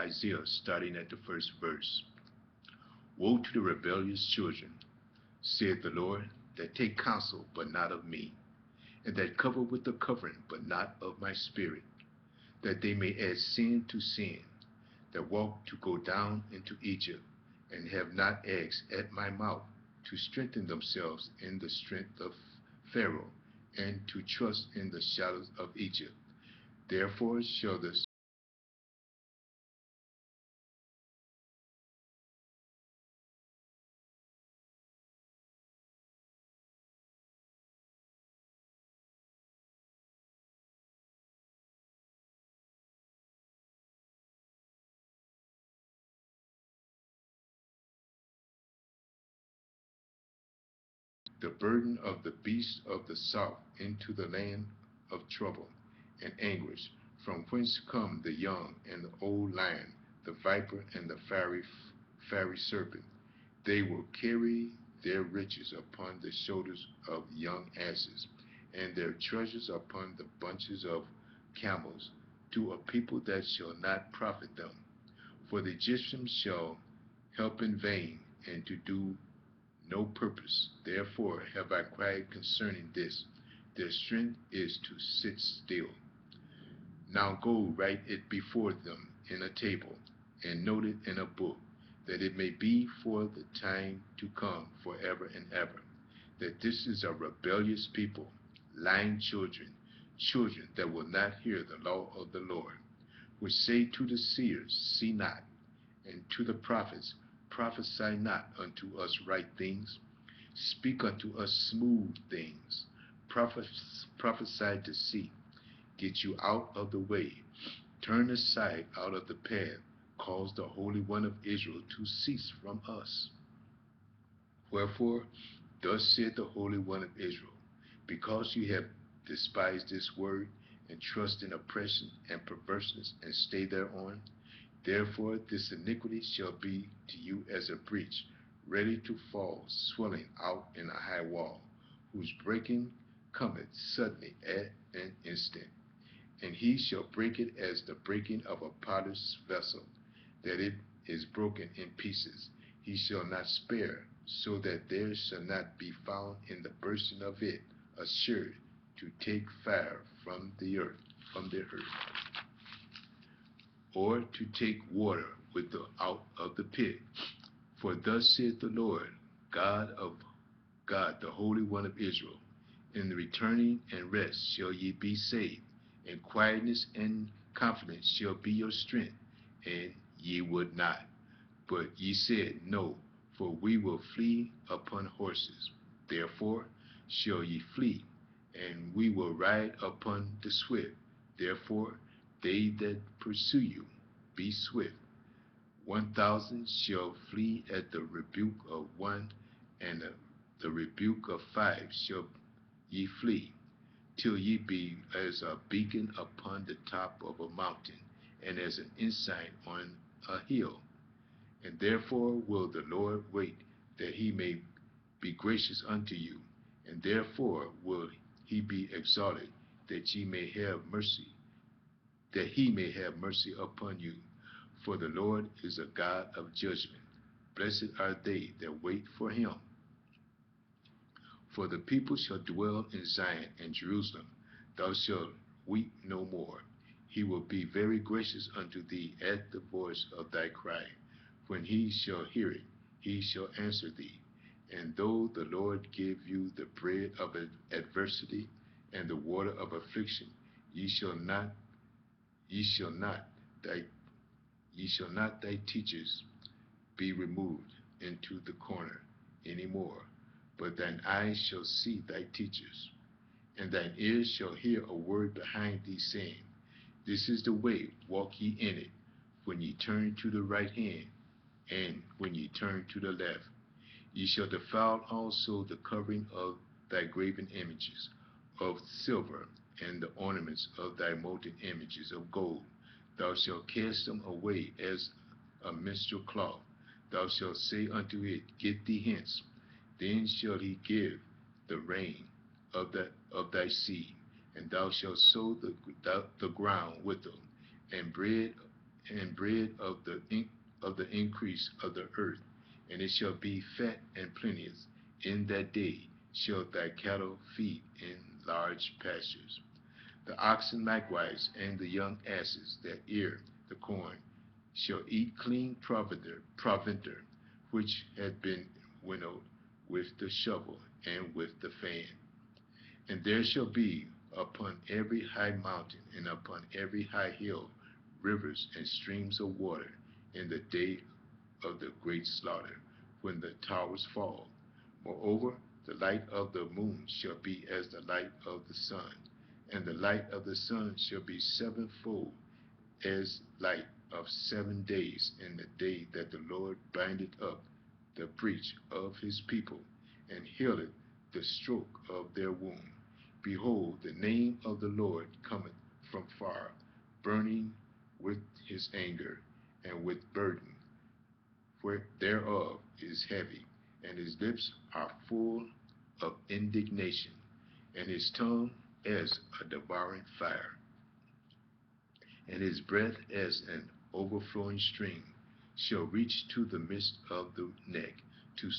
Isaiah, starting at the first verse. Woe to the rebellious children, saith the Lord, that take counsel, but not of me, and that cover with the covering, but not of my spirit, that they may add sin to sin, that walk to go down into Egypt, and have not asked at my mouth to strengthen themselves in the strength of Pharaoh, and to trust in the shadows of Egypt. Therefore shall the burden of the beasts of the south into the land of trouble and anguish, from whence come the young and the old lion, the viper and the fiery serpent. They will carry their riches upon the shoulders of young asses, and their treasures upon the bunches of camels, to a people that shall not profit them. For the Egyptians shall help in vain, and to do no purpose. Therefore have I cried concerning this. Their strength is to sit still. Now go write it before them in a table, and note it in a book, that it may be for the time to come forever and ever, that this is a rebellious people, lying children, children that will not hear the law of the Lord, which say to the seers, see not, and to the prophets, prophesy not unto us right things, speak unto us smooth things, prophesy to see, get you out of the way, turn aside out of the path, cause the Holy One of Israel to cease from us. Wherefore, thus said the Holy One of Israel, because you have despised this word, and trust in oppression and perverseness, and stay thereon, therefore this iniquity shall be to you as a breach, ready to fall, swelling out in a high wall, whose breaking cometh suddenly at an instant. And he shall break it as the breaking of a potter's vessel, that it is broken in pieces. He shall not spare, so that there shall not be found in the bursting of it assured to take fire from the earth, or to take water out of the pit. For thus saith the Lord, God, the Holy One of Israel, in the returning and rest shall ye be saved, and quietness and confidence shall be your strength, and ye would not. But ye said, no, for we will flee upon horses. Therefore shall ye flee, and we will ride upon the swift. Therefore they that pursue you, be swift. 1,000 shall flee at the rebuke of one, and the rebuke of 5 shall ye flee, till ye be as a beacon upon the top of a mountain, and as an ensign on a hill. And therefore will the Lord wait, that he may be gracious unto you, and therefore will he be exalted, that ye may have mercy, that he may have mercy upon you. For the Lord is a God of judgment. Blessed are they that wait for him. For the people shall dwell in Zion and Jerusalem. Thou shalt weep no more. He will be very gracious unto thee at the voice of thy cry. When he shall hear it, he shall answer thee. And though the Lord give you the bread of adversity and the water of affliction, ye shall not thy teachers be removed into the corner any more, but thine eyes shall see thy teachers, and thine ears shall hear a word behind thee, saying, this is the way, walk ye in it, when ye turn to the right hand, and when ye turn to the left. Ye shall defile also the covering of thy graven images of silver, and the ornaments of thy molten images of gold. Thou shalt cast them away as a minstrel cloth. Thou shalt say unto it, get thee hence. Then shall he give the rain of thy seed, and thou shalt sow the ground with them, and bread and bread of the increase of the earth, and it shall be fat and plenteous. In that day shall thy cattle feed in large pastures. The oxen likewise and the young asses that ear the corn shall eat clean provender which had been winnowed with the shovel and with the fan. And there shall be upon every high mountain and upon every high hill rivers and streams of water in the day of the great slaughter, when the towers fall. Moreover, the light of the moon shall be as the light of the sun, and the light of the sun shall be sevenfold as light of 7 days in the day that the Lord bindeth up the breach of his people, and healeth the stroke of their wound. Behold, the name of the Lord cometh from far, burning with his anger, and with burden where thereof is heavy, and his lips are full of indignation, and his tongue as a devouring fire, and his breath as an overflowing stream, shall reach to the midst of the neck, to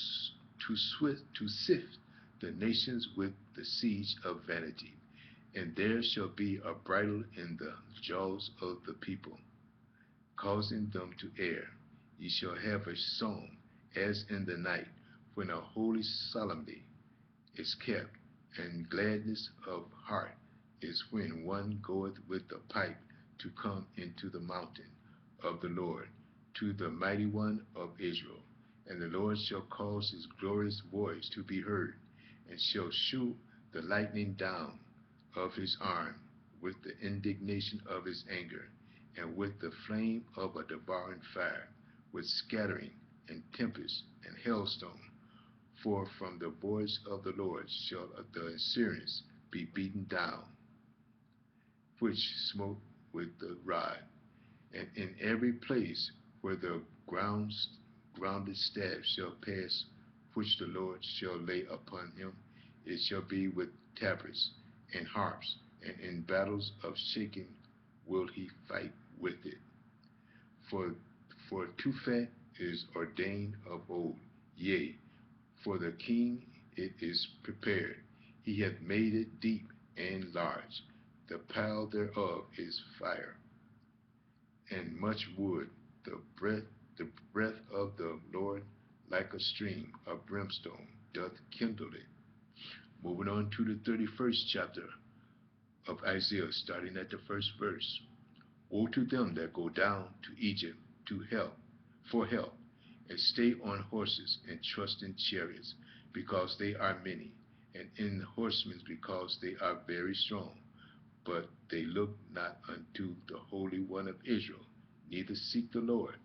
sift the nations with the siege of vanity. And there shall be a bridle in the jaws of the people, causing them to err. Ye shall have a song as in the night, when a holy solemnity is kept, and gladness of heart is when one goeth with the pipe to come into the mountain of the Lord, to the mighty one of Israel. And the Lord shall cause his glorious voice to be heard, and shall shew the lightning down of his arm with the indignation of his anger, and with the flame of a devouring fire, with scattering and tempest and hailstone. For from the voice of the Lord shall the Assyrians be beaten down, which smote with the rod. And in every place where the grounded staff shall pass, which the Lord shall lay upon him, it shall be with tabrets and harps, and in battles of shaking will he fight with it. For Tuphat is ordained of old, yea, for the king it is prepared. He hath made it deep and large. The pile thereof is fire, and much wood. The breath of the Lord, like a stream of brimstone, doth kindle it. Moving on to the 31st chapter of Isaiah, starting at the first verse. Woe to them that go down to Egypt for help, and stay on horses, and trust in chariots, because they are many, and in horsemen, because they are very strong. But they look not unto the Holy One of Israel, neither seek the Lord.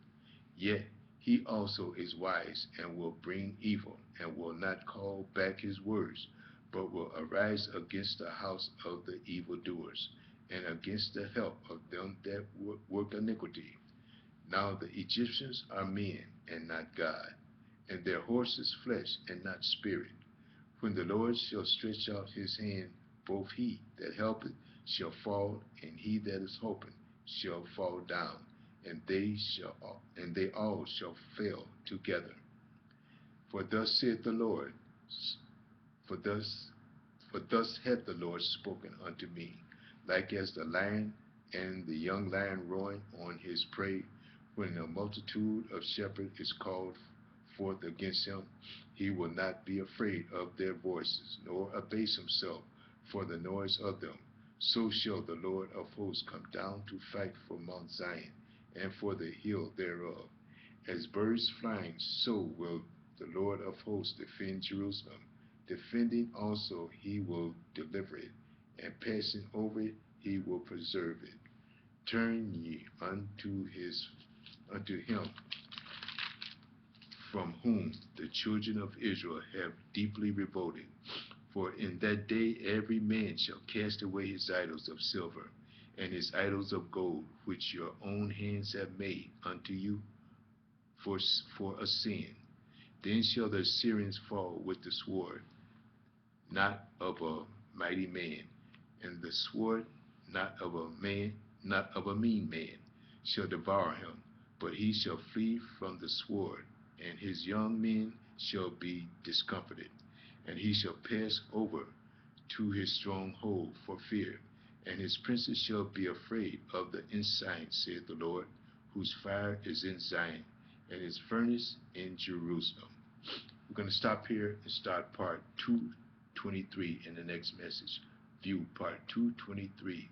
Yet he also is wise, and will bring evil, and will not call back his words, but will arise against the house of the evildoers, and against the help of them that work iniquity. Now the Egyptians are men, and not God, and their horses flesh, and not spirit. When the Lord shall stretch out his hand, both he that helpeth shall fall, and he that is hoping shall fall down, and they all shall fail together. For thus saith the Lord, for thus hath the Lord spoken unto me, like as the lion and the young lion roaring on his prey, when a multitude of shepherds is called forth against him, he will not be afraid of their voices, nor abase himself for the noise of them. So shall the Lord of hosts come down to fight for Mount Zion, and for the hill thereof. As birds flying, so will the Lord of hosts defend Jerusalem. Defending also he will deliver it, and passing over it he will preserve it. Turn ye unto him from whom the children of Israel have deeply revolted. For in that day every man shall cast away his idols of silver, and his idols of gold, which your own hands have made unto you for a sin. Then shall the Assyrians fall with the sword, not of a mighty man, and the sword not of a mean man, shall devour him, but he shall flee from the sword, and his young men shall be discomfited, and he shall pass over to his stronghold for fear, and his princes shall be afraid of the ensign, saith the Lord, whose fire is in Zion, and his furnace in Jerusalem. We're going to stop here and start part 223 in the next message. View part 223.